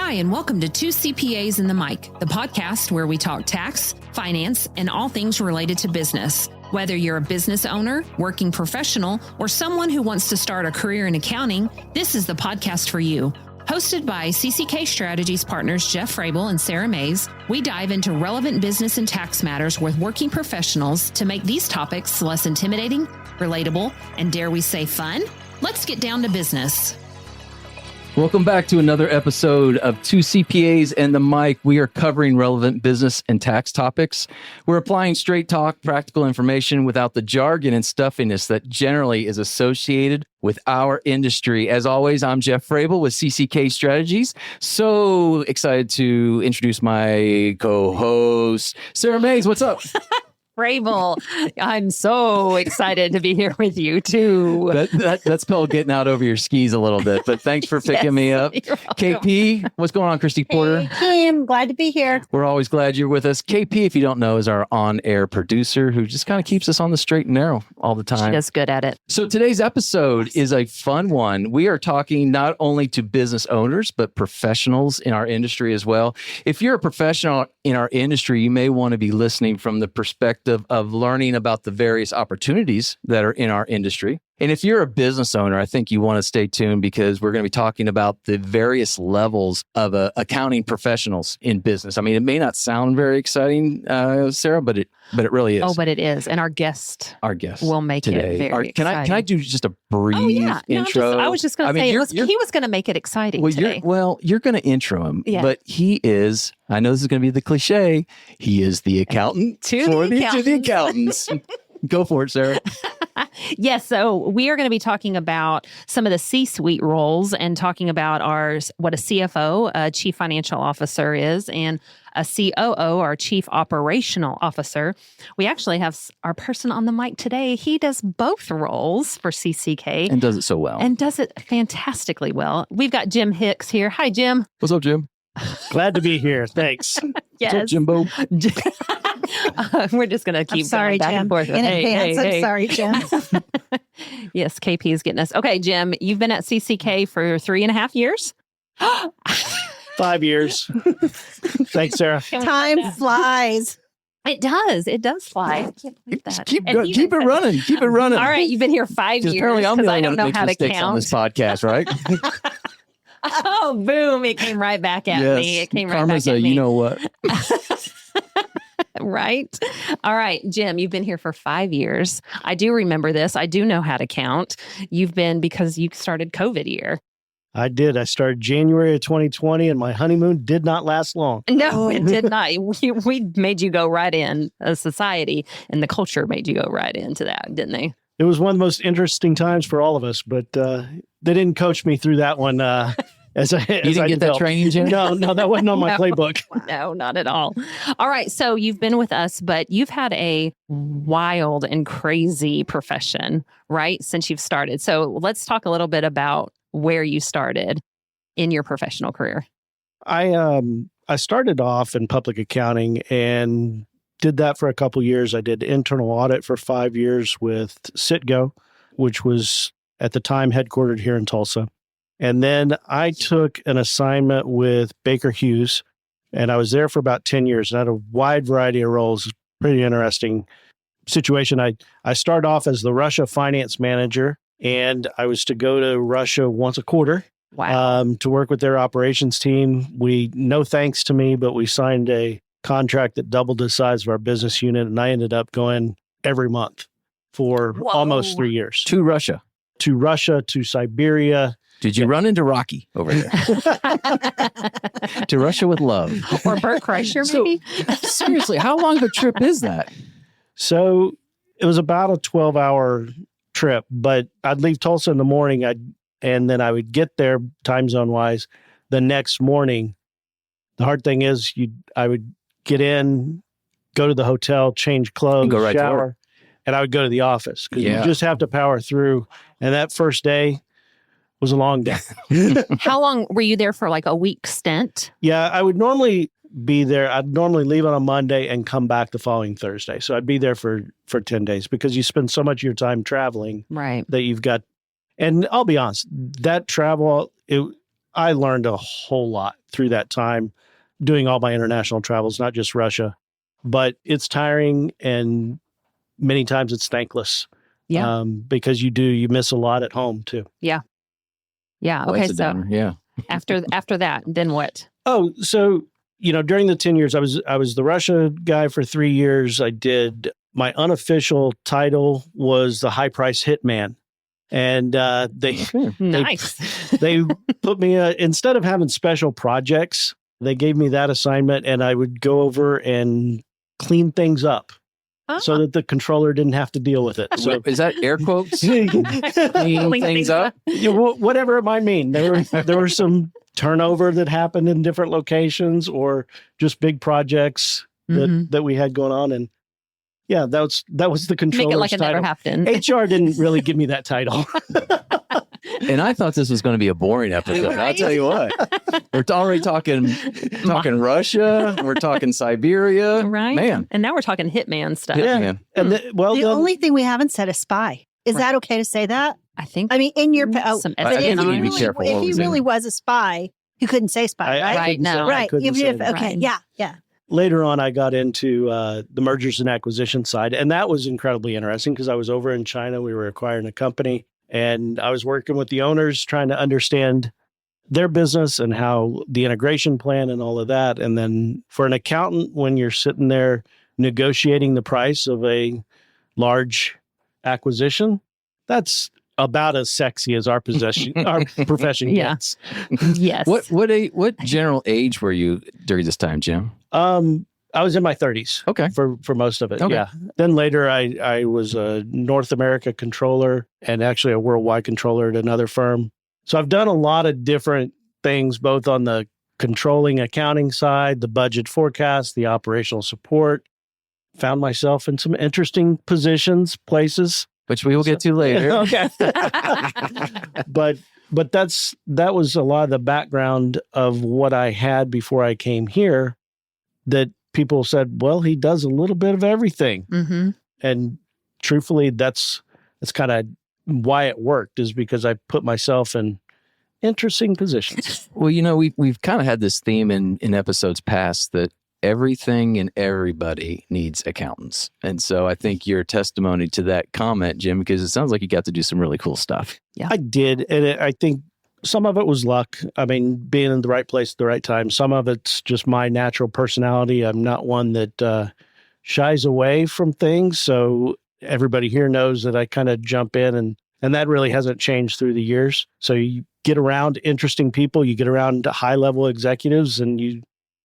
Hi, and welcome to Two CPAs and the Mic, the podcast where we talk tax, finance, and all things related to business. Whether you're a business owner, working professional, or someone who wants to start a career in accounting, this is the podcast for you. Hosted by CCK Strategies partners Jeff Frable and Sarah Mays, we dive into relevant business and tax matters with working professionals to make these topics less intimidating, relatable, and dare we say fun? Let's get down to business. Welcome back to another episode of Two CPAs and the Mic. We are covering relevant business and tax topics. We're applying straight talk, practical information without the jargon and stuffiness that generally is associated with our industry. As always, I'm Jeff Frable with CCK Strategies. So excited to introduce my co-host, Sarah Mays. What's up? Frable, I'm so excited to be here with you too. That's called getting out over your skis a little bit, but thanks for picking me up. KP, what's going on, Christy Porter? Hey, I'm glad to be here. We're always glad you're with us. KP, if you don't know, is our on-air producer who just kind of keeps us on the straight and narrow all the time. She does good at it. So today's episode is a fun one. We are talking not only to business owners, but professionals in our industry as well. If you're a professional in our industry, you may want to be listening from the perspective of learning about the various opportunities that are in our industry. And if you're a business owner, I think you want to stay tuned because we're going to be talking about the various levels of accounting professionals in business. I mean, it may not sound very exciting, Sarah, but it really is. Oh, but it is. And our guest will make today. it very exciting. Can I do just a brief intro? I was just going to say, he was going to make it exciting today. You're going to intro him, but he is, I know this is going to be the cliche, he is the accountant to the accountants. Go for it, Sarah. Yes. So we are going to be talking about some of the C-suite roles and talking about what a CFO, a Chief Financial Officer is, and a COO, our Chief Operational Officer. We actually have our person on the mic today. He does both roles for CCK. And does it so well. And does it fantastically well. We've got Jim Hicks here. Hi, Jim. What's up, Jim? Glad to be here. Thanks. Yes. What's up, Jimbo? We're just going to keep going back and forth. In advance, I'm sorry, Jim. Yes, KP is getting us. Okay, Jim, you've been at CCK for 3.5 years? 5 years. Thanks, Sarah. Time flies. It does. It does fly. I can't believe that. Keep it running. Keep it running. All right, you've been here 5 years. Apparently, I'm the only one that makes mistakes count on this podcast, right? Oh, boom. It came right back at me. It came right back at me. You know what? Right. All right, Jim, you've been here for 5 years. I do remember this. I do know how to count. You've been because you started COVID year. I did. I started January of 2020 and my honeymoon did not last long. No, it did not. We made you go right in. Society and the culture made you go right into that, didn't they? It was one of the most interesting times for all of us, but they didn't coach me through that one. You didn't get that training, Jim? No, that wasn't on my playbook. No, not at all. All right. So you've been with us, but you've had a wild and crazy profession, right? Since you've started. So let's talk a little bit about where you started in your professional career. I started off in public accounting and did that for a couple of years. I did internal audit for 5 years with Citgo, which was at the time headquartered here in Tulsa. And then I took an assignment with Baker Hughes, and I was there for about 10 years and had a wide variety of roles. Pretty interesting situation. I started off as the Russia finance manager, and I was to go to Russia once a quarter. Wow. To work with their operations team. No thanks to me, but we signed a contract that doubled the size of our business unit, and I ended up going every month for almost 3 years. To Russia, to Siberia. Did you run into Rocky over there? To Russia with love. Or Bert Kreischer, maybe? Seriously, how long of a trip is that? So it was about a 12-hour trip, but I'd leave Tulsa in the morning, and then I would get there time zone wise the next morning. The hard thing is I would get in, go to the hotel, change clothes, go right shower, and I would go to the office because you just have to power through. And that first day was a long day. How long were you there for, like a week stint? Yeah, I would normally be there. I'd normally leave on a Monday and come back the following Thursday. So I'd be there for 10 days because you spend so much of your time traveling right? That you've got. And I'll be honest, that travel, I learned a whole lot through that time doing all my international travels, not just Russia, but it's tiring and many times it's thankless. Yeah. Because you miss a lot at home too. Yeah. Well, Okay. that's a So downer. Yeah. after that, then what? Oh, so, during the 10 years, I was the Russia guy for 3 years. I did, my unofficial title was the high price hitman. And Nice. they put me, instead of having special projects, they gave me that assignment and I would go over and clean things up so that the controller didn't have to deal with it. So Is that air quotes? Clean things up? Whatever it might mean. There were some turnover that happened in different locations or just big projects that we had going on. And yeah, that was the controller's Make it like it title. never happened. HR didn't really give me that title. And I thought this was going to be a boring episode. I'll tell you what. We're already talking Russia. We're talking Siberia. Right. Man. And now we're talking hitman stuff. Yeah. Man. And the only thing we haven't said is spy. Is that okay to say that? I think. I mean, in your some I but think if you he need to be really, careful if what he was in really it. was a spy, you couldn't say spy, right? Right, no. Right. Even Even if, okay. Right. Yeah. Later on, I got into the mergers and acquisition side, and that was incredibly interesting because I was over in China. We were acquiring a company, and I was working with the owners, trying to understand their business and how the integration plan and all of that. And then for an accountant, when you're sitting there negotiating the price of a large acquisition, that's about as sexy as our profession Yeah. gets. Yes. What general age were you during this time, Jim? I was in my 30s. Okay. For most of it. Okay. Yeah. Then later I was a North America controller and actually a worldwide controller at another firm. So I've done a lot of different things, both on the controlling accounting side, the budget forecast, the operational support. Found myself in some interesting places. Which we will get to later. Okay. But that was a lot of the background of what I had before I came here, that people said, well, he does a little bit of everything. Mm-hmm. And truthfully, that's kind of why it worked, is because I put myself in interesting positions. Well, we've kind of had this theme in episodes past that everything and everybody needs accountants. And so I think you're a testimony to that comment, Jim, because it sounds like you got to do some really cool stuff. Yeah. I did. And I think some of it was luck. I mean, being in the right place at the right time. Some of it's just my natural personality. I'm not one that shies away from things. So everybody here knows that I kind of jump in, and that really hasn't changed through the years. So you get around interesting people, you get around high-level executives, and you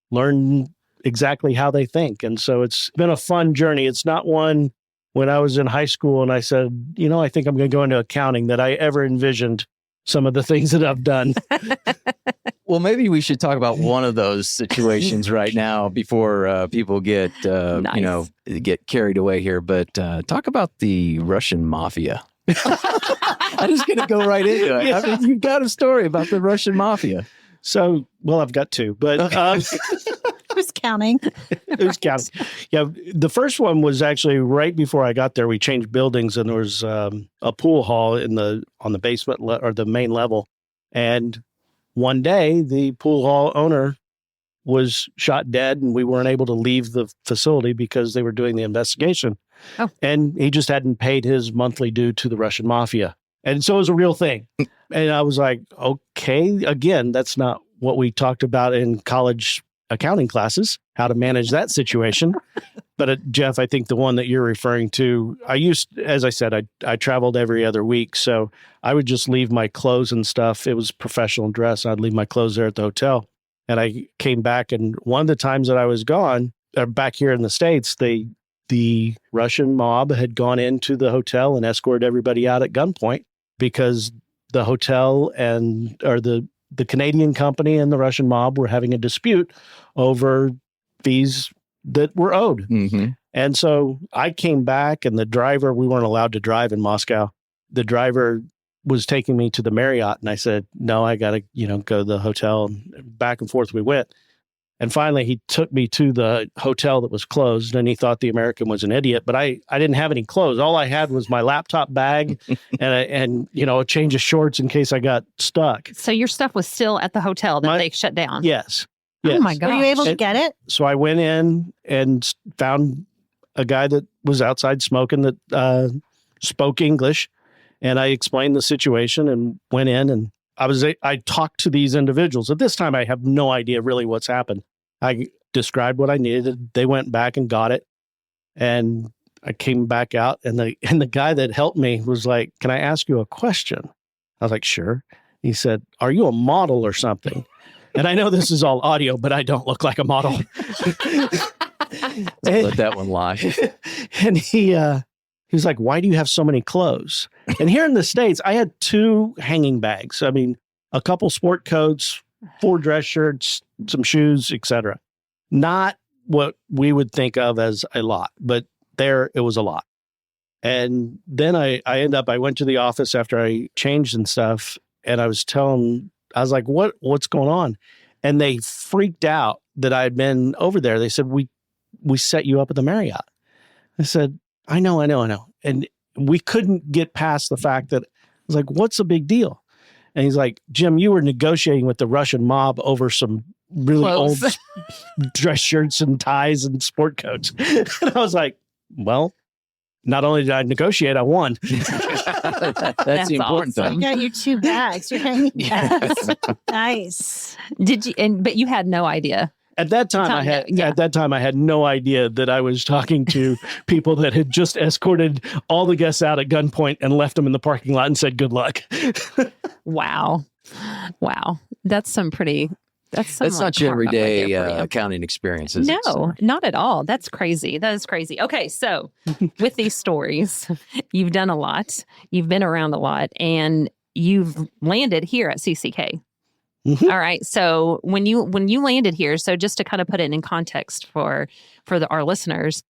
learn exactly how they think. And so it's been a fun journey. It's not one when I was in high school and I said, I think I'm going to go into accounting, that I ever envisioned some of the things that I've done. Well, maybe we should talk about one of those situations right now before people get, Nice. get carried away here. But talk about the Russian mafia. I'm just going to go right into it. I mean, you've got a story about the Russian mafia. So, well, I've got two, but Who's counting? who's counting? Yeah, the first one was actually right before I got there. We changed buildings, and there was a pool hall on the basement or the main level. And one day, the pool hall owner was shot dead, and we weren't able to leave the facility because they were doing the investigation. Oh. And he just hadn't paid his monthly due to the Russian mafia. And so it was a real thing. And I was like, okay, again, that's not what we talked about in college accounting classes, how to manage that situation. But Jeff, I think the one that you're referring to, as I said, I traveled every other week. So I would just leave my clothes and stuff. It was professional dress. I'd leave my clothes there at the hotel. And I came back, and one of the times that I was gone, back here in the States, the Russian mob had gone into the hotel and escorted everybody out at gunpoint because the hotel or the Canadian company and the Russian mob were having a dispute over fees that were owed. Mm-hmm. And so I came back, and the driver, we weren't allowed to drive in Moscow. The driver was taking me to the Marriott, and I said, no, I got to, go to the hotel. And back and forth we went. And finally, he took me to the hotel that was closed, and he thought the American was an idiot. But I didn't have any clothes. All I had was my laptop bag and a change of shorts in case I got stuck. So your stuff was still at the hotel that they shut down? Yes. Oh, my God. Were you able to get it? So I went in and found a guy that was outside smoking that spoke English. And I explained the situation and went in, and I talked to these individuals. At this time, I have no idea really what's happened. I described what I needed. They went back and got it. And I came back out, and the guy that helped me was like, "Can I ask you a question?" I was like, "Sure." He said, "Are you a model or something?" And I know this is all audio, but I don't look like a model. Let that one lie. And he was like, "Why do you have so many clothes?" And here in the States, I had 2 hanging bags. I mean, a couple sport coats, 4 dress shirts, some shoes, etc. Not what we would think of as a lot, but there it was a lot. And then I went to the office after I changed and stuff, and I was like, what's going on? And they freaked out that I had been over there. They said, we set you up at the Marriott. I said, I know. And we couldn't get past the fact that I was like, what's the big deal? And he's like, Jim, you were negotiating with the Russian mob over some really old dress shirts and ties and sport coats. And I was like, well, not only did I negotiate, I won. That's the important You thing. got your 2 bags. You're hanging bags. Nice. But you had no idea. At that time, I had no idea that I was talking to people that had just escorted all the guests out at gunpoint and left them in the parking lot and said, "Good luck." Wow. That's not your everyday accounting experience, is it? No, not at all. That's crazy. That is crazy. Okay, so with these stories, you've done a lot, you've been around a lot, and you've landed here at CCK. Mm-hmm. All right. So when you landed here, so just to kind of put it in context for our listeners,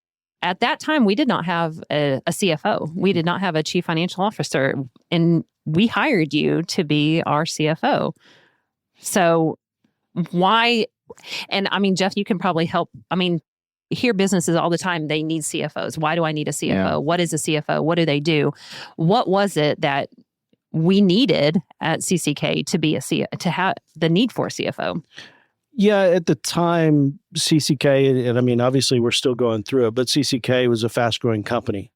at that time we did not have a CFO. We did not have a chief financial officer, and we hired you to be our CFO. So why? And I mean, Jeff, you can probably help. I mean, hear businesses all the time. They need CFOs. Why do I need a CFO? Yeah. What is a CFO? What do they do? What was it that we needed at CCK to have the need for a CFO? Yeah, at the time, CCK, and I mean, obviously we're still going through it, but CCK was a fast-growing company.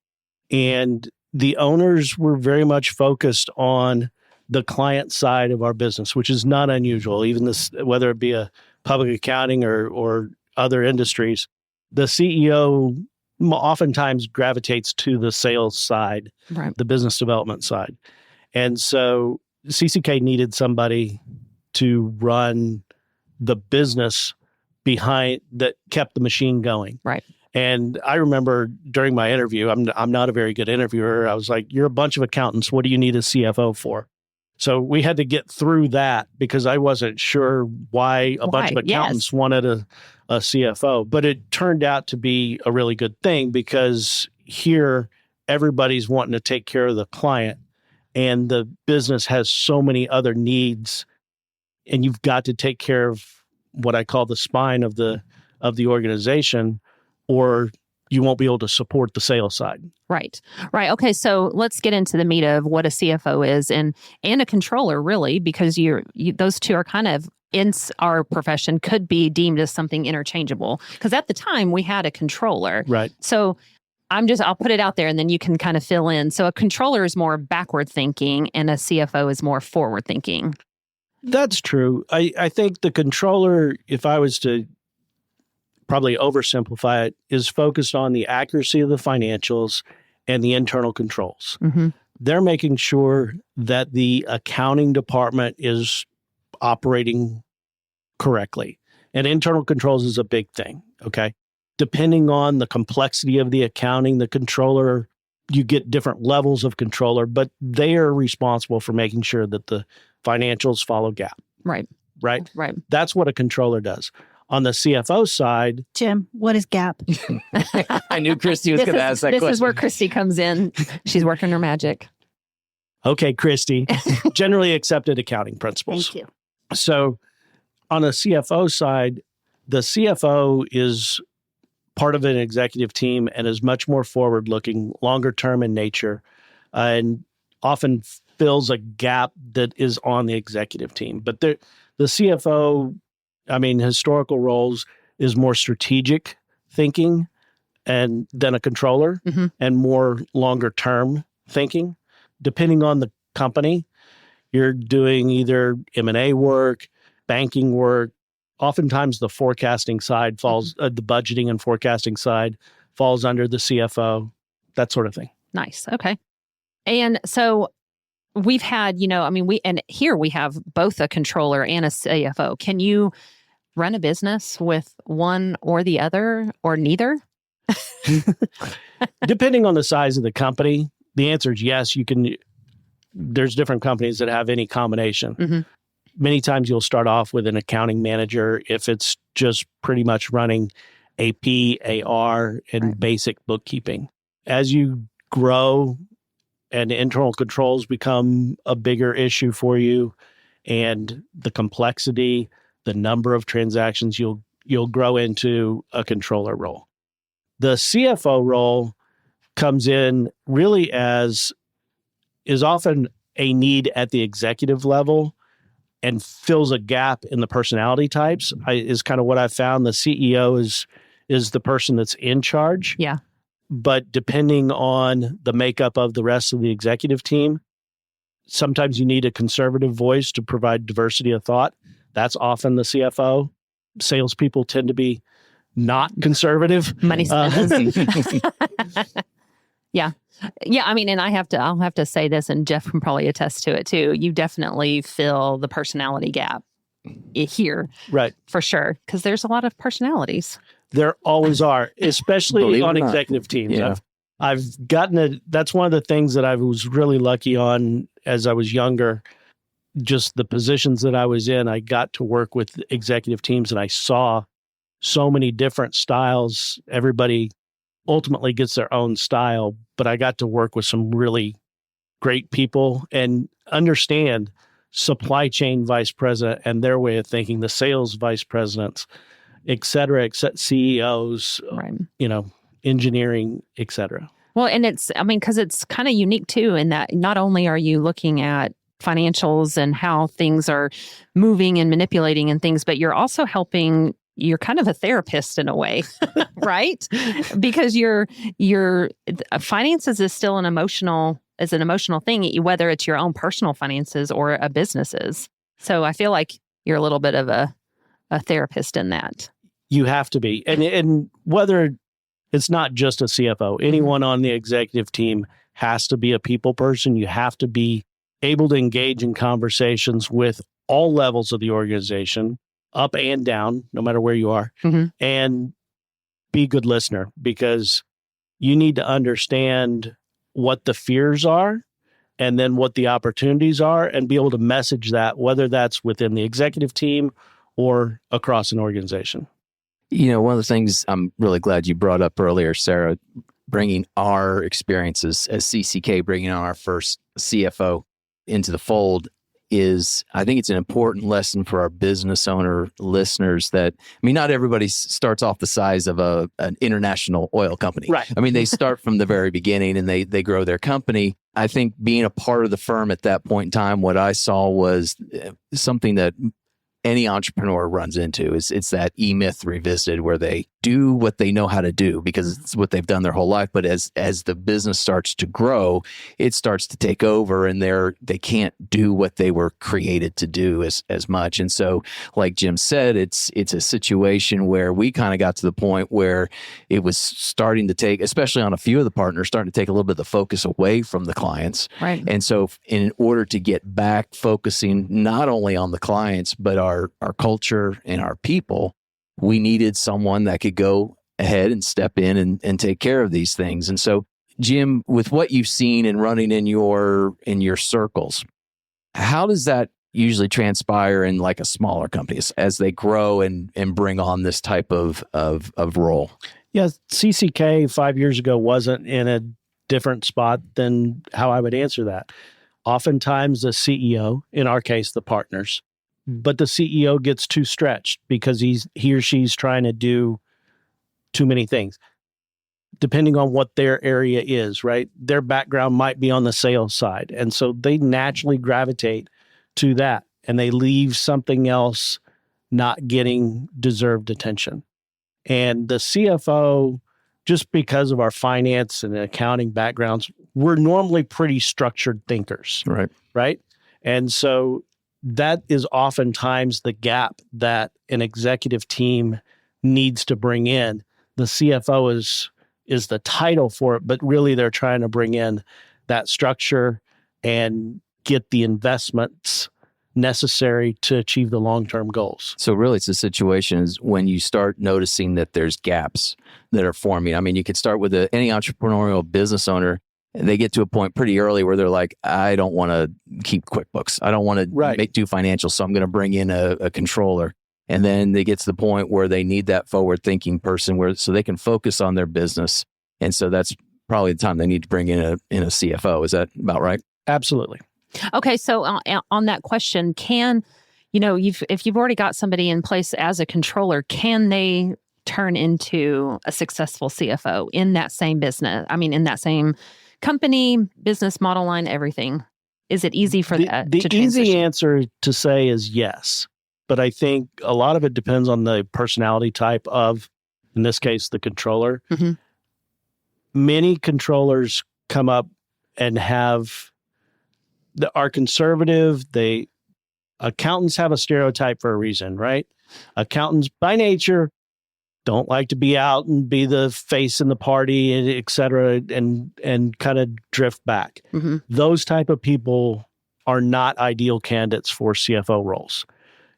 And the owners were very much focused on the client side of our business, which is not unusual, even this, whether it be a public accounting or other industries. The CEO oftentimes gravitates to the sales side, right, the business development side. And so CCK needed somebody to run the business behind that kept the machine going. Right. And I remember during my interview, I'm not a very good interviewer. I was like, "You're a bunch of accountants. What do you need a CFO for?" So we had to get through that because I wasn't sure why a bunch of accountants wanted a CFO. But it turned out to be a really good thing because here everybody's wanting to take care of the client. And the business has so many other needs, and you've got to take care of what I call the spine of the organization, or you won't be able to support the sales side. Right. Okay. So let's get into the meat of what a CFO is and a controller, really, because those two are kind of in our profession could be deemed as something interchangeable. Because at the time we had a controller. Right. So I'll put it out there and then you can kind of fill in. So a controller is more backward thinking and a CFO is more forward thinking. That's true. I think the controller, if I was to probably oversimplify it, is focused on the accuracy of the financials and the internal controls. Mm-hmm. They're making sure that the accounting department is operating correctly. And internal controls is a big thing, okay? Depending on the complexity of the accounting, the controller, you get different levels of controller, but they are responsible for making sure that the financials follow GAAP. Right. That's what a controller does. On the CFO side... Jim, what is GAAP? I knew Christy was going to ask that question. This is where Christy comes in. She's working her magic. Okay, Christy. Generally accepted accounting principles. Thank you. So on a CFO side, The CFO is part of an executive team and is much more forward-looking, longer term in nature, and often fills a gap that is on the executive team. But the CFO, historical roles is more strategic thinking and than a controller and more longer term thinking. Depending on the company, you're doing either M&A work, banking work. Oftentimes the forecasting side falls, the budgeting and forecasting side falls under the CFO, that sort of thing. Nice. Okay. And so we've had, here we have both a controller and a CFO. Can you run a business with one or the other or neither? Depending on the size of the company, the answer is yes. You can. There's different companies that have any combination. Many times you'll start off with an accounting manager if it's just pretty much running AP, AR, and basic bookkeeping. As you grow and internal controls become a bigger issue for you, and the complexity, the number of transactions, you'll grow into a controller role. The CFO role comes in really is often a need at the executive level and fills a gap in the personality types, is kind of what I found. The CEO is the person that's in charge. Yeah. But depending on the makeup of the rest of the executive team, sometimes you need a conservative voice to provide diversity of thought. That's often the CFO. Salespeople tend to be not conservative. Money spenders. Yeah. Yeah. And I'll have to say this, and Jeff can probably attest to it too. You definitely fill the personality gap here. Right. For sure. Because there's a lot of personalities. There always are, especially on executive teams. Yeah. I've gotten that's one of the things that I was really lucky on as I was younger. Just the positions that I was in, I got to work with executive teams and I saw so many different styles. Everybody ultimately gets their own style, but I got to work with some really great people and understand supply chain vice president and their way of thinking, the sales vice presidents, et cetera, CEOs, engineering, et cetera. Well, and because it's kind of unique too, in that not only are you looking at financials and how things are moving and manipulating and things, but you're also you're kind of a therapist in a way, right? Because your finances is still an emotional thing, whether it's your own personal finances or a business's. So I feel like you're a little bit of a therapist in that. You have to be. And whether it's not just a CFO, anyone on the executive team has to be a people person. You have to be able to engage in conversations with all levels of the organization, up and down, no matter where you are, and be a good listener, because you need to understand what the fears are and then what the opportunities are and be able to message that, whether that's within the executive team or across an organization. One of the things I'm really glad you brought up earlier, Sarah, bringing our experiences as CCK, bringing on our first CFO into the fold, is I think it's an important lesson for our business owner listeners that, not everybody starts off the size of an international oil company. Right. They start from the very beginning and they grow their company. I think being a part of the firm at that point in time, what I saw was something that any entrepreneur runs into. It's that E-Myth revisited, where they do what they know how to do because it's what they've done their whole life. But as the business starts to grow, it starts to take over, and they can't do what they were created to do as much. And so, like Jim said, it's a situation where we kind of got to the point where it was starting to take, especially on a few of the partners, starting to take a little bit of the focus away from the clients. Right. And so in order to get back focusing not only on the clients, but our culture and our people, we needed someone that could go ahead and step in and take care of these things. And so, Jim, with what you've seen and running in your circles, how does that usually transpire in like a smaller company as they grow and bring on this type of role? Yeah, CCK 5 years ago wasn't in a different spot than how I would answer that. Oftentimes the CEO, in our case, the partners, but the CEO gets too stretched because he or she's trying to do too many things. Depending on what their area is, right? Their background might be on the sales side. And so they naturally gravitate to that and they leave something else not getting deserved attention. And the CFO, just because of our finance and accounting backgrounds, we're normally pretty structured thinkers. Right. And so that is oftentimes the gap that an executive team needs to bring in. The CFO is the title for it, but really they're trying to bring in that structure and get the investments necessary to achieve the long-term goals. So really it's a situation is when you start noticing that there's gaps that are forming. I mean, you could start with any entrepreneurial business owner. They get to a point pretty early where they're like, I don't want to keep QuickBooks. I don't want to do financials. So I'm going to bring in a controller. And then they get to the point where they need that forward-thinking person so they can focus on their business. And so that's probably the time they need to bring in a CFO. Is that about right? Absolutely. Okay, so on that question, if you've already got somebody in place as a controller, can they turn into a successful CFO in that same business? I mean, in that same company, business model line, everything. Is it easy for that to transition? The easy answer to say is yes. But I think a lot of it depends on the personality type of, in this case, the controller. Mm-hmm. Many controllers come up and are conservative. Accountants have a stereotype for a reason, right? Accountants by nature don't like to be out and be the face in the party, et cetera, and kind of drift back. Mm-hmm. Those type of people are not ideal candidates for CFO roles.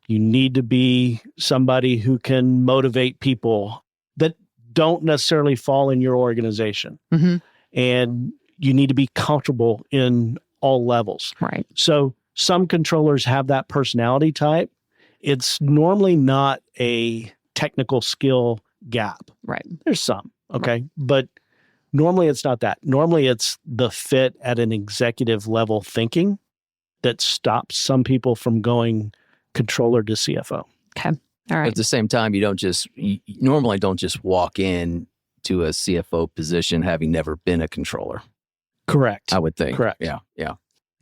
You need to be somebody who can motivate people that don't necessarily fall in your organization. Mm-hmm. And you need to be comfortable in all levels. Right. So some controllers have that personality type. It's normally not a technical skill gap. Right. There's some, okay? Right. But normally it's not that. Normally it's the fit at an executive level thinking that stops some people from going controller to CFO. Okay. All right. At the same time, you normally don't just walk in to a CFO position having never been a controller. Correct. I would think. Correct. Yeah.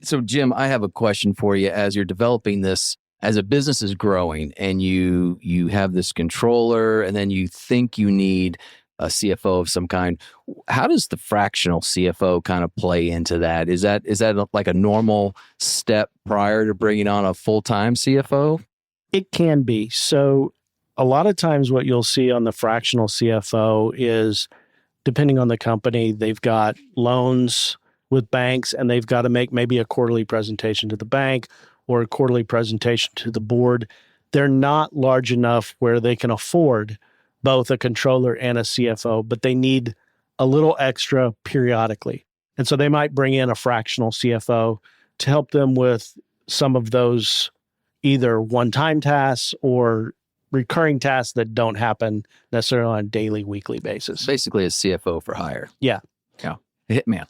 So Jim, I have a question for you. As you're developing this, as a business is growing and you have this controller and then you think you need a CFO of some kind, how does the fractional CFO kind of play into that? Is that like a normal step prior to bringing on a full-time CFO? It can be. So a lot of times what you'll see on the fractional CFO is, depending on the company, they've got loans with banks and they've got to make maybe a quarterly presentation to the bank or a quarterly presentation to the board. They're not large enough where they can afford both a controller and a CFO, but they need a little extra periodically. And so they might bring in a fractional CFO to help them with some of those either one-time tasks or recurring tasks that don't happen necessarily on a daily, weekly basis. Basically a CFO for hire. Yeah. Hitman.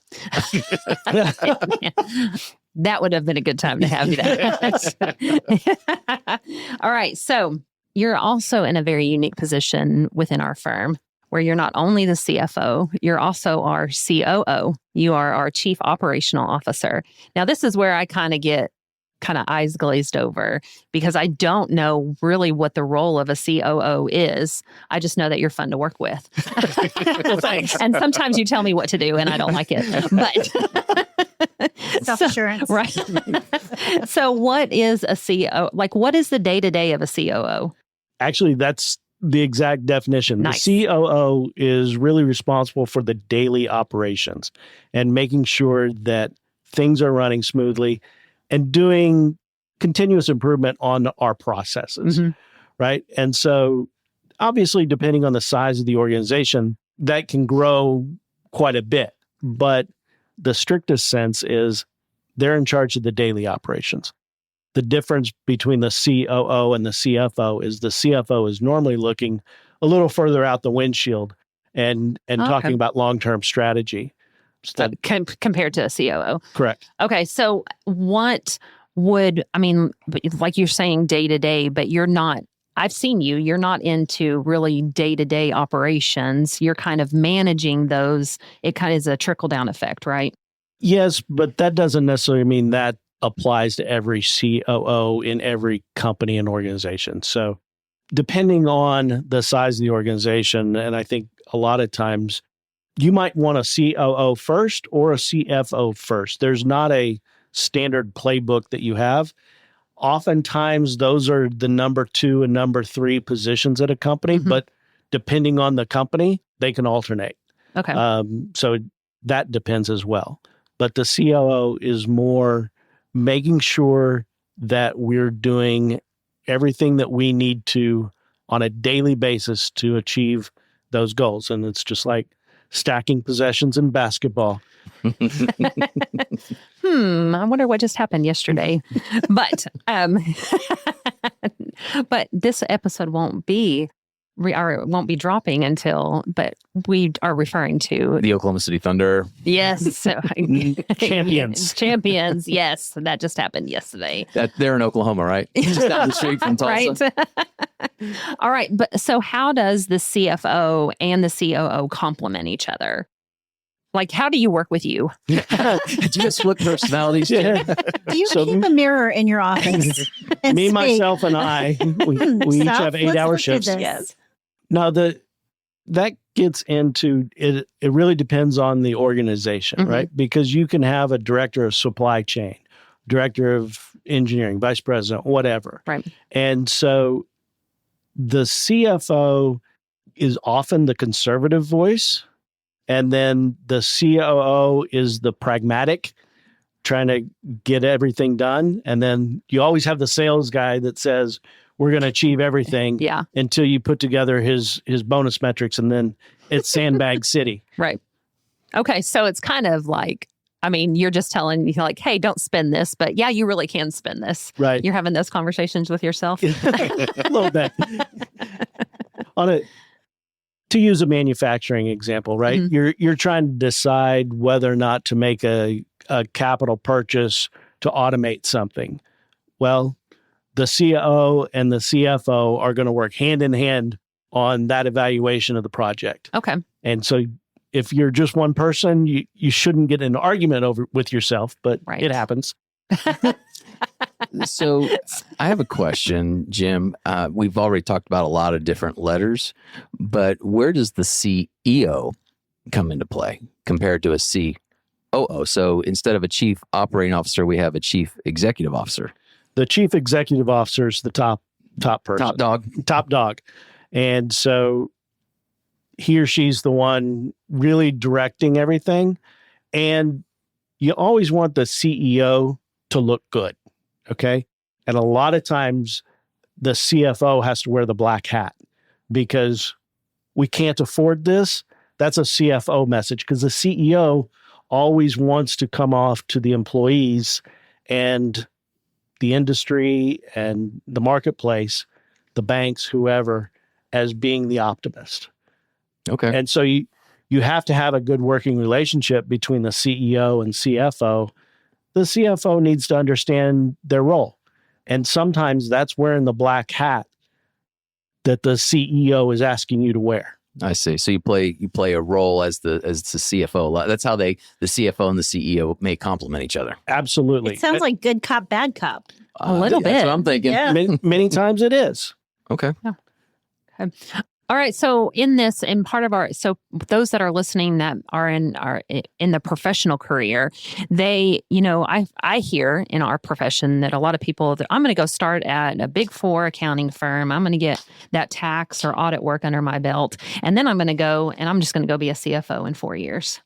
That would have been a good time to have that. All right. So you're also in a very unique position within our firm where you're not only the CFO, you're also our COO. You are our Chief Operational Officer. Now, this is where I get eyes glazed over because I don't know really what the role of a COO is. I just know that you're fun to work with. Well, thanks. And sometimes you tell me what to do and I don't like it. But self-assurance. Right. So what is a COO? Like, what is the day-to-day of a COO? Actually, that's the exact definition. Nice. The COO is really responsible for the daily operations and making sure that things are running smoothly and doing continuous improvement on our processes, right? And so obviously, depending on the size of the organization, that can grow quite a bit. But the strictest sense is they're in charge of the daily operations. The difference between the COO and the CFO is the CFO is normally looking a little further out the windshield and talking about long-term strategy. Compared to a COO. Correct. Okay. So what like you're saying day to day, but you're not, I've seen you're not into really day to day operations. You're kind of managing those. It kind of is a trickle down effect, right? Yes, but that doesn't necessarily mean that applies to every COO in every company and organization. So depending on the size of the organization, and I think a lot of times you might want a COO first or a CFO first. There's not a standard playbook that you have. Oftentimes, those are the number 2 and number 3 positions at a company, but depending on the company, they can alternate. Okay. So that depends as well. But the COO is more making sure that we're doing everything that we need to on a daily basis to achieve those goals. And it's just like stacking possessions in basketball. I wonder what just happened yesterday. But but this episode won't be dropping until, but we are referring to The Oklahoma City Thunder. yes, so, Champions. Yes, that just happened yesterday. They're in Oklahoma, right? Just down the street from Tulsa. Right. All right, but so how does the CFO and the COO complement each other? Like, how do you work with you? Do you guys split personalities? Yeah. Do you keep a mirror in your office? And Me, speak? myself, and I, we each Stop. have 8-hour Let's look at shifts. this. Yes. Now, that gets into it. It really depends on the organization, right? Because you can have a director of supply chain, director of engineering, vice president, whatever. Right. And so the CFO is often the conservative voice. And then the COO is the pragmatic, trying to get everything done. And then you always have the sales guy that says, we're going to achieve everything until you put together his bonus metrics, and then it's sandbag city. Right. Okay. So it's kind of like, I mean, you're just telling, you're like, hey, don't spend this, but yeah, you really can spend this. Right. You're having those conversations with yourself. A little bit. To use a manufacturing example, right? You're trying to decide whether or not to make a capital purchase to automate something. Well, the COO and the CFO are going to work hand in hand on that evaluation of the project. Okay. And so if you're just one person, you shouldn't get in an argument with yourself, but it happens. So I have a question, Jim. We've already talked about a lot of different letters, but where does the CEO come into play compared to a COO? So instead of a chief operating officer, we have a chief executive officer. The chief executive officer is the top person. Top dog. And so he or she's the one really directing everything. And you always want the CEO to look good. Okay. And a lot of times the CFO has to wear the black hat because we can't afford this. That's a CFO message, because the CEO always wants to come off to the employees and the industry and the marketplace, the banks, whoever, as being the optimist. Okay. And so you have to have a good working relationship between the CEO and CFO. The CFO needs to understand their role. And sometimes that's wearing the black hat that the CEO is asking you to wear. I see. So you play a role as the CFO. That's how the CFO and the CEO may complement each other. Absolutely. It sounds like good cop, bad cop. A little bit. That's what I'm thinking. Yeah. Many times it is. Okay. Okay. All right. So in this, and part of so those that are listening that are in the professional career, they, I hear in our profession that a lot of people that I'm going to go start at a Big 4 accounting firm. I'm going to get that tax or audit work under my belt. And then I'm going to go and I'm just going to go be a CFO in 4 years.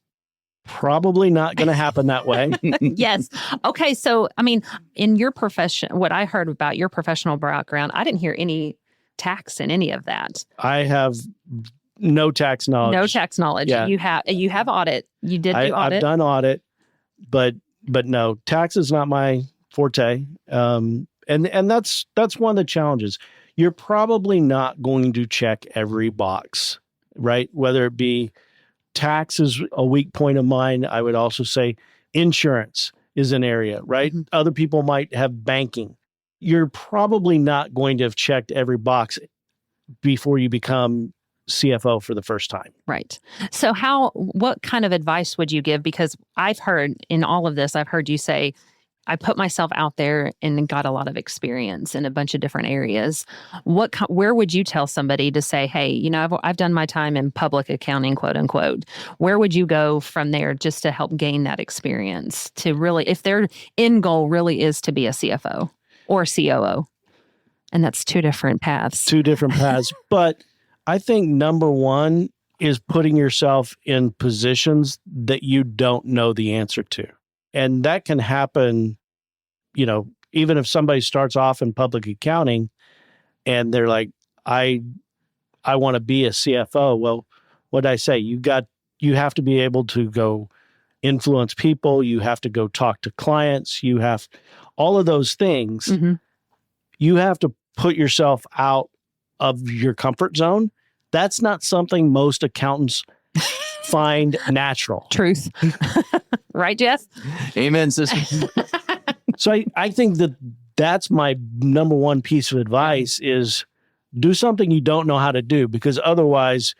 Probably not going to happen that way. Yes. Okay. So, I mean, in your profession, what I heard about your professional background, I didn't hear any tax in any of that. I have no tax knowledge. No tax knowledge. Yeah. You have audit. You did do audit. I've done audit, but no, tax is not my forte. And that's one of the challenges. You're probably not going to check every box, right? Whether it be tax is a weak point of mine. I would also say insurance is an area, right? Mhm. Other people might have banking. You're probably not going to have checked every box before you become CFO for the first time. Right. So what kind of advice would you give? Because I've heard in all of this, I've heard you say, I put myself out there and got a lot of experience in a bunch of different areas. Where would you tell somebody to say, hey, I've done my time in public accounting, quote unquote. Where would you go from there just to help gain that experience to really, if their end goal really is to be a CFO or COO? And that's two different paths. Two different paths. But I think number one is putting yourself in positions that you don't know the answer to. And that can happen, even if somebody starts off in public accounting and they're like, I want to be a CFO. Well, what did I say? You have to be able to go influence people. You have to go talk to clients. You have all of those things. Mm-hmm. You have to put yourself out of your comfort zone. That's not something most accountants find natural. Truth. Right, Jeff? Amen, sister. So I think that's my number one piece of advice is do something you don't know how to do, because otherwise,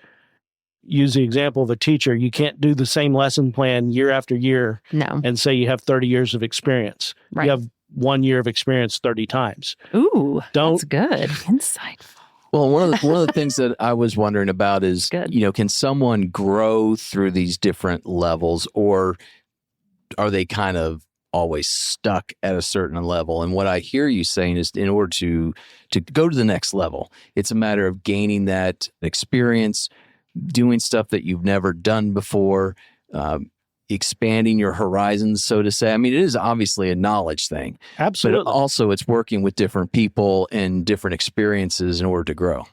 use the example of a teacher, you can't do the same lesson plan year after year No. and say you have 30 years of experience. Right. You have 1 year of experience 30 times. Ooh, Don't- that's good. Insightful. Well, one of the things that I was wondering about is, Good. can someone grow through these different levels, or are they kind of always stuck at a certain level? And what I hear you saying is, in order to go to the next level, it's a matter of gaining that experience, doing stuff that you've never done before, expanding your horizons, so to say. I mean, it is obviously a knowledge thing, Absolutely. but also it's working with different people and different experiences in order to grow.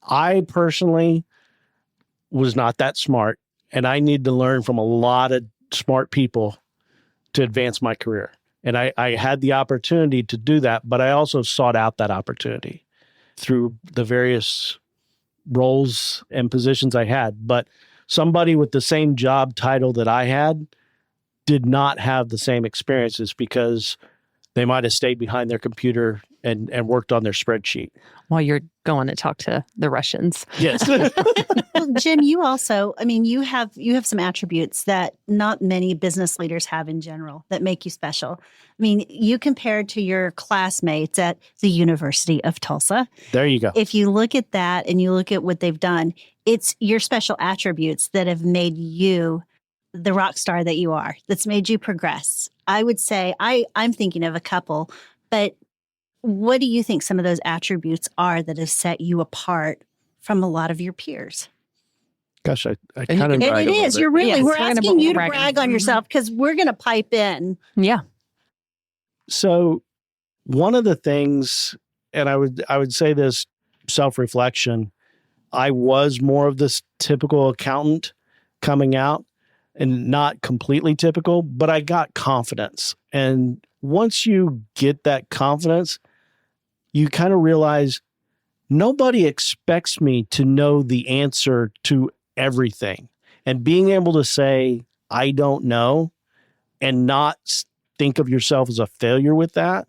I personally was not that smart, and I need to learn from a lot of smart people to advance my career. And I had the opportunity to do that, but I also sought out that opportunity through the various roles and positions I had. But somebody with the same job title that I had did not have the same experiences because they might have stayed behind their computer and worked on their spreadsheet. While you're going to talk to the Russians. Yes. Well, Jim, you also, you have some attributes that not many business leaders have in general that make you special. You compared to your classmates at the University of Tulsa. There you go. If you look at that and you look at what they've done, it's your special attributes that have made you the rock star that you are, that's made you progress. I would say I'm thinking of a couple, but what do you think some of those attributes are that have set you apart from a lot of your peers? Gosh, I And kind you of... can brag It a little is. bit. You're really, Yes, we're we're gonna asking you to brag. brag on yourself because we're going to pipe in. Yeah. So one of the things, and I would say this self-reflection, I was more of this typical accountant coming out, and not completely typical, but I got confidence. And once you get that confidence, you kind of realize nobody expects me to know the answer to everything. And being able to say, I don't know, and not think of yourself as a failure with that,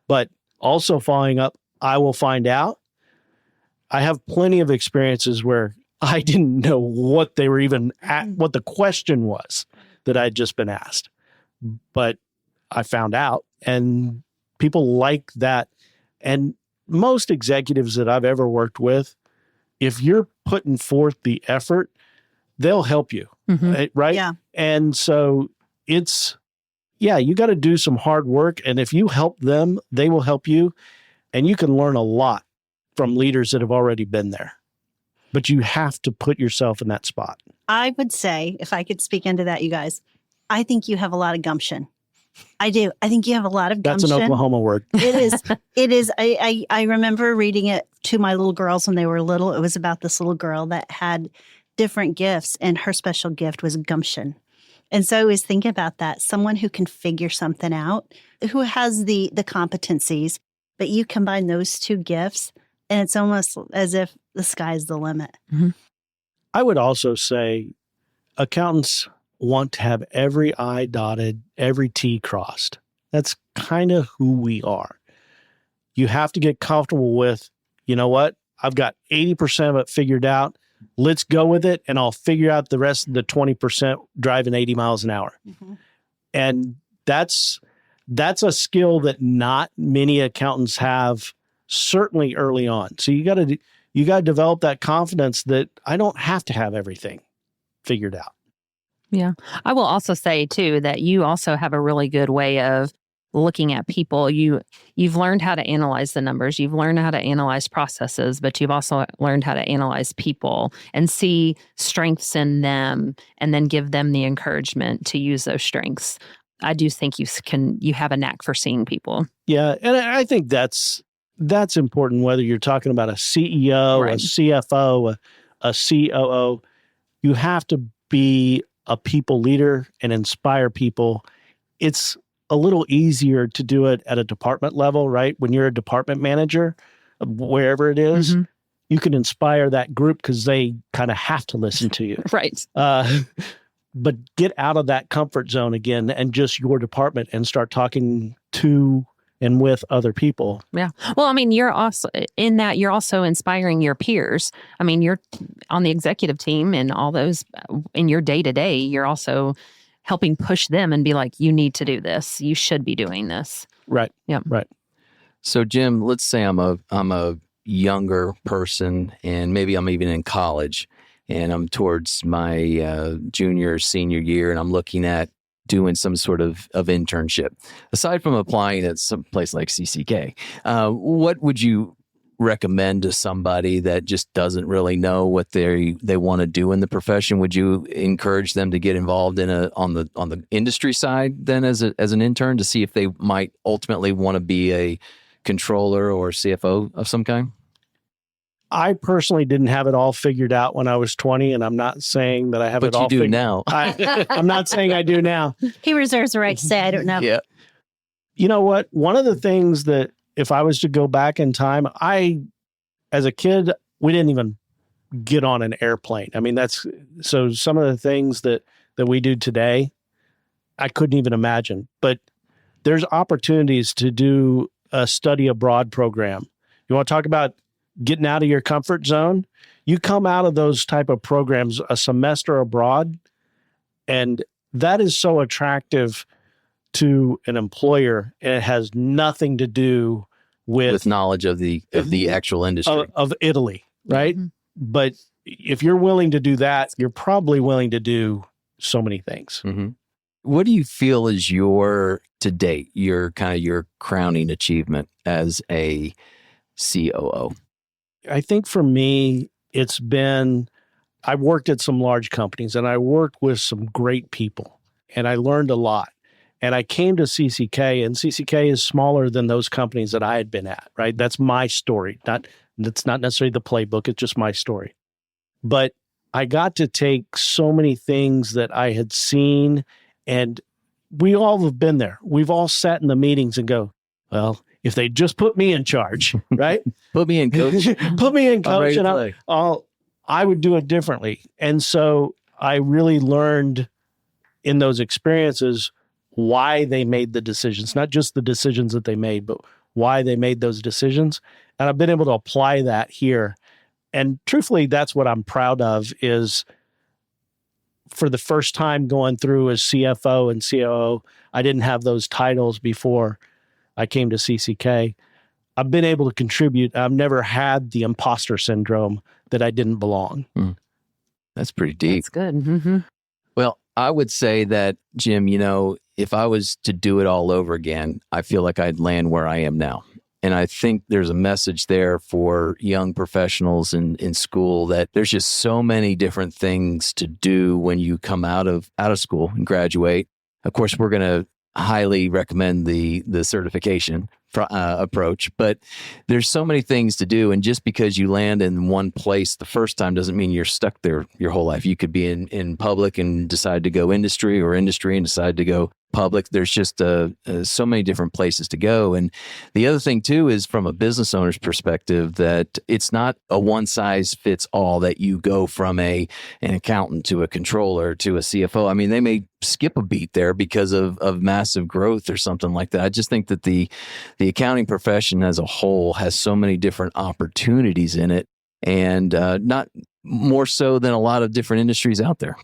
but also following up, I will find out. I have plenty of experiences where I didn't know what they were even at, what the question was that I'd just been asked, but I found out, and people like that. And most executives that I've ever worked with, if you're putting forth the effort, they'll help you. Mhm. Right? Yeah. And so you got to do some hard work. And if you help them, they will help you. And you can learn a lot from leaders that have already been there. But you have to put yourself in that spot. I would say, if I could speak into that, you guys, I think you have a lot of gumption. I do. I think you have a lot of gumption. That's an Oklahoma word. It is. It is. I remember reading it to my little girls when they were little. It was about this little girl that had different gifts, and her special gift was gumption. And so I always think about that. Someone who can figure something out, who has the competencies, but you combine those two gifts, and it's almost as if the sky's the limit. I would also say accountants, want to have every I dotted, every T crossed. That's kind of who we are. You have to get comfortable with, you know what? I've got 80% of it figured out. Let's go with it, and I'll figure out the rest of the 20% driving 80 miles an hour. Mm-hmm. And that's a skill that not many accountants have, certainly early on. So you got to develop that confidence that I don't have to have everything figured out. Yeah. I will also say too that you also have a really good way of looking at people. You've learned how to analyze the numbers. You've learned how to analyze processes, but you've also learned how to analyze people and see strengths in them and then give them the encouragement to use those strengths. I do think you have a knack for seeing people. Yeah. And I think that's important, whether you're talking about a CEO, right, a CFO, a COO. You have to be a people leader and inspire people. It's a little easier to do it at a department level, right? When you're a department manager, wherever it is, mm-hmm, you can inspire that group because they kind of have to listen to you. Right. But get out of that comfort zone again and just your department and start talking to and with other people. Yeah. Well, I mean, you're also in that you're also inspiring your peers. I mean, you're on the executive team and all those in your day to day, you're also helping push them and be like, you need to do this. You should be doing this. Right. Yeah. Right. So Jim, let's say I'm a younger person and maybe I'm even in college and I'm towards my junior or senior year and I'm looking at doing some sort of internship. Aside from applying at some place like CCK, what would you recommend to somebody that just doesn't really know what they want to do in the profession? Would you encourage them to get involved in on the industry side then as an intern to see if they might ultimately want to be a controller or CFO of some kind? I personally didn't have it all figured out when I was 20, and I'm not saying that I have it all figured out. But you do now. I'm not saying I do now. He reserves the right to say, I don't know. Yeah. You know what? One of the things that if I was to go back in time, as a kid, we didn't even get on an airplane. I mean, so some of the things that we do today, I couldn't even imagine. But there's opportunities to do a study abroad program. You want to talk about getting out of your comfort zone? You come out of those type of programs, a semester abroad, and that is so attractive to an employer, and it has nothing to do with knowledge of the actual industry of Italy, right? Mm-hmm. But if you're willing to do that, you're probably willing to do so many things. Mm-hmm. What do you feel is your crowning achievement as a COO? I think for me, I've worked at some large companies and I worked with some great people and I learned a lot. And I came to CCK, and CCK is smaller than those companies that I had been at, right? That's my story. That's not necessarily the playbook. It's just my story. But I got to take so many things that I had seen, and we all have been there. We've all sat in the meetings and go, well, if they just put me in charge, right? Put me in, coach. Put me in, coach, and I would do it differently. And so I really learned in those experiences why they made the decisions, not just the decisions that they made, but why they made those decisions. And I've been able to apply that here. And truthfully, that's what I'm proud of is for the first time going through as CFO and COO, I didn't have those titles before I came to CCK. I've been able to contribute. I've never had the imposter syndrome that I didn't belong. That's pretty deep. That's good. Mm-hmm. Well, I would say that, Jim, if I was to do it all over again, I feel like I'd land where I am now. And I think there's a message there for young professionals in school that there's just so many different things to do when you come out of school and graduate. Of course, we're going to highly recommend the certification approach, but there's so many things to do. And just because you land in one place the first time doesn't mean you're stuck there your whole life. You could be in public and decide to go industry, or industry and decide to go public. There's just so many different places to go. And the other thing too is from a business owner's perspective that it's not a one size fits all, that you go from an accountant to a controller to a CFO. I mean, they may skip a beat there because of massive growth or something like that. I just think that the accounting profession as a whole has so many different opportunities in it, and not more so than a lot of different industries out there.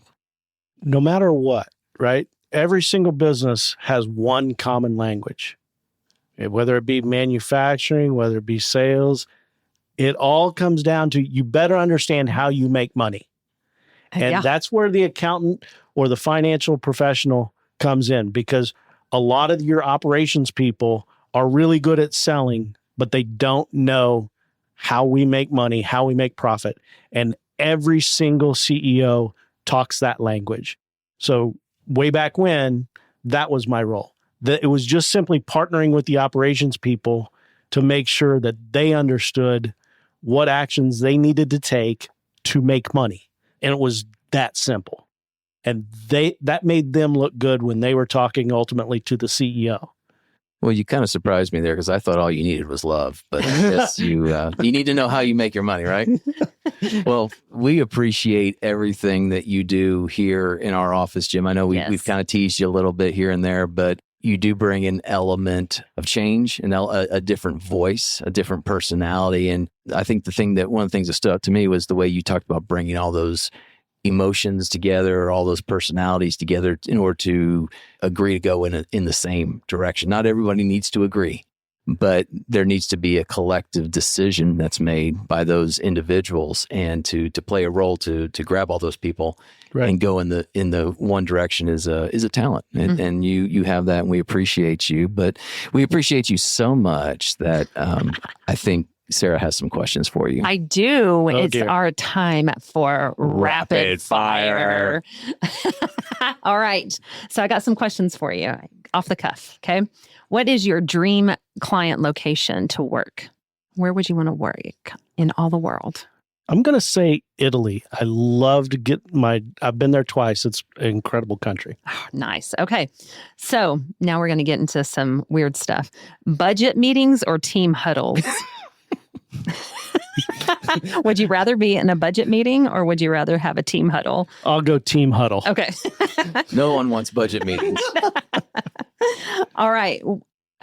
No matter what, right? Every single business has one common language, whether it be manufacturing, whether it be sales. It all comes down to, you better understand how you make money. And that's where the accountant or the financial professional comes in, because a lot of your operations people are really good at selling, but they don't know how we make money, how we make profit. And every single CEO talks that language. So way back when, that was my role. It was just simply partnering with the operations people to make sure that they understood what actions they needed to take to make money. And it was that simple. And that made them look good when they were talking ultimately to the CEO. Well, you kind of surprised me there, because I thought all you needed was love. But I guess you need to know how you make your money, right? Well, we appreciate everything that you do here in our office, Jim. I know we've kind of teased you a little bit here and there, but you do bring an element of change and a different voice, a different personality. And I think one of the things that stood out to me was the way you talked about bringing all those emotions together, all those personalities together in order to agree to go in the same direction. Not everybody needs to agree, but there needs to be a collective decision that's made by those individuals, and to play a role to grab all those people and go in the one direction is a talent. And you have that, and we appreciate you. But we appreciate you so much that I think Sarah has some questions for you. I do. It's our time for rapid fire. All right. So I got some questions for you off the cuff. Okay. What is your dream client location to work? Where would you want to work in all the world? I'm going to say Italy. I love to I've been there twice. It's an incredible country. Oh, nice. Okay. So now we're going to get into some weird stuff. Budget meetings or team huddles? Would you rather be in a budget meeting, or would you rather have a team huddle? I'll go team huddle. Okay. No one wants budget meetings. All right.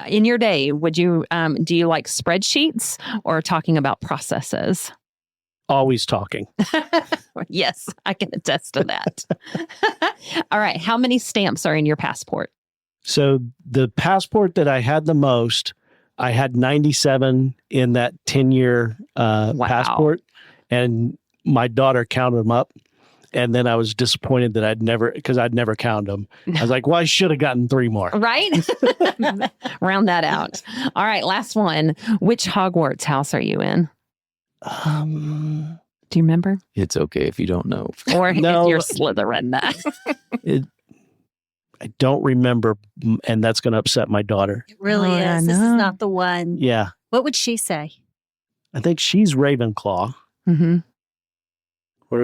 In your day, do you like spreadsheets or talking about processes? Always talking. Yes, I can attest to that. All right. How many stamps are in your passport? So the passport that I had the most, I had 97 in that 10-year passport, and my daughter counted them up. And then I was disappointed that I'd never counted them. I was like, well, I should have gotten 3 more. Right? Round that out. All right. Last one. Which Hogwarts house are you in? Do you remember? It's okay if you don't know. Or no, if you're Slytherin. I don't remember, and that's going to upset my daughter. It really is. This is not the one. Yeah. What would she say? I think she's Ravenclaw. Mm-hmm. What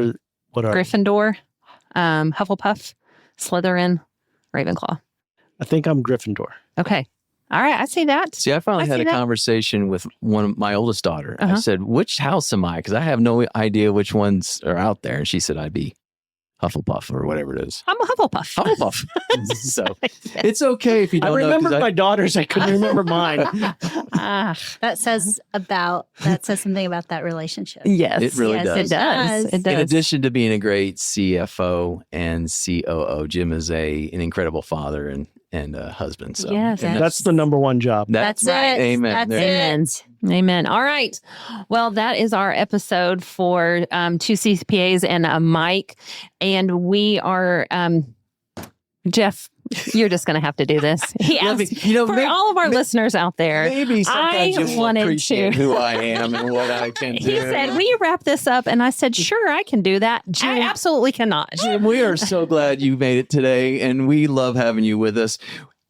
are Gryffindor, Hufflepuff, Slytherin, Ravenclaw. I think I'm Gryffindor. Okay. All right. I see that. See, I finally had a conversation with one of my oldest daughter. I said, which house am I? Because I have no idea which ones are out there. And she said, I'd be Hufflepuff or whatever it is. I'm a Hufflepuff. Hufflepuff. So it's okay if you don't know. I remembered my daughters. I couldn't remember mine. That says something about that relationship. Yes. It really does. It does. It does. In addition to being a great CFO and COO, Jim is an incredible father and a husband. So yes. That's the number one job. That's right. It. Amen. That's it. Amen. All right. Well, that is our episode for 2 CPAs and a mic. And we are, Jeff, you're just going to have to do this. He asked, for all of our listeners out there, maybe sometimes you will appreciate who I am and what I can do. He said, will you wrap this up? And I said, sure, I can do that. Jim, I absolutely cannot. Jim, we are so glad you made it today, and we love having you with us.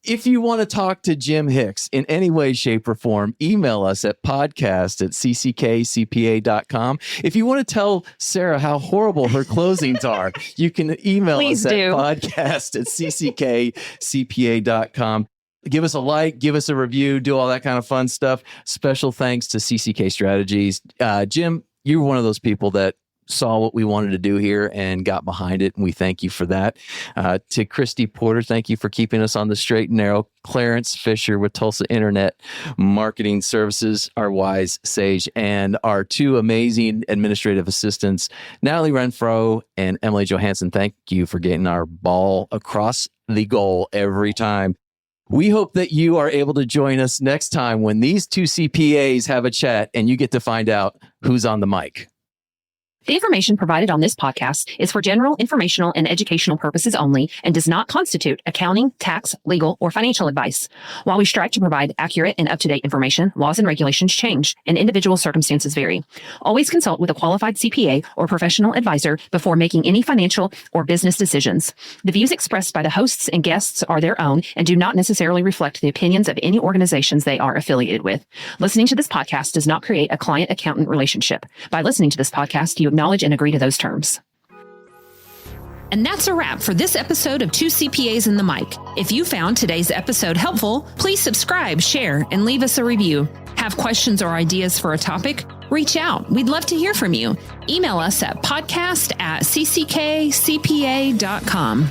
If you want to talk to Jim Hicks in any way, shape, or form, email us at podcast@cckcpa.com. If you want to tell Sarah how horrible her closings are, you can email us at podcast@cckcpa.com. Give us a like, give us a review, do all that kind of fun stuff. Special thanks to CCK Strategies. Jim, you were one of those people that saw what we wanted to do here and got behind it, and we thank you for that. To Christy Porter, thank you for keeping us on the straight and narrow. Clarence Fisher with Tulsa Internet Marketing Services, our wise sage, and our two amazing administrative assistants, Natalie Renfro and Emily Johansson. Thank you for getting our ball across the goal every time. We hope that you are able to join us next time when these two CPAs have a chat and you get to find out who's on the mic. The information provided on this podcast is for general, informational, and educational purposes only and does not constitute accounting, tax, legal, or financial advice. While we strive to provide accurate and up-to-date information, laws and regulations change and individual circumstances vary. Always consult with a qualified CPA or professional advisor before making any financial or business decisions. The views expressed by the hosts and guests are their own and do not necessarily reflect the opinions of any organizations they are affiliated with. Listening to this podcast does not create a client-accountant relationship. By listening to this podcast, you acknowledge and agree to those terms. And that's a wrap for this episode of Two CPAs and the Mic. If you found today's episode helpful, please subscribe, share, and leave us a review. Have questions or ideas for a topic? Reach out. We'd love to hear from you. Email us at podcast@cckcpa.com.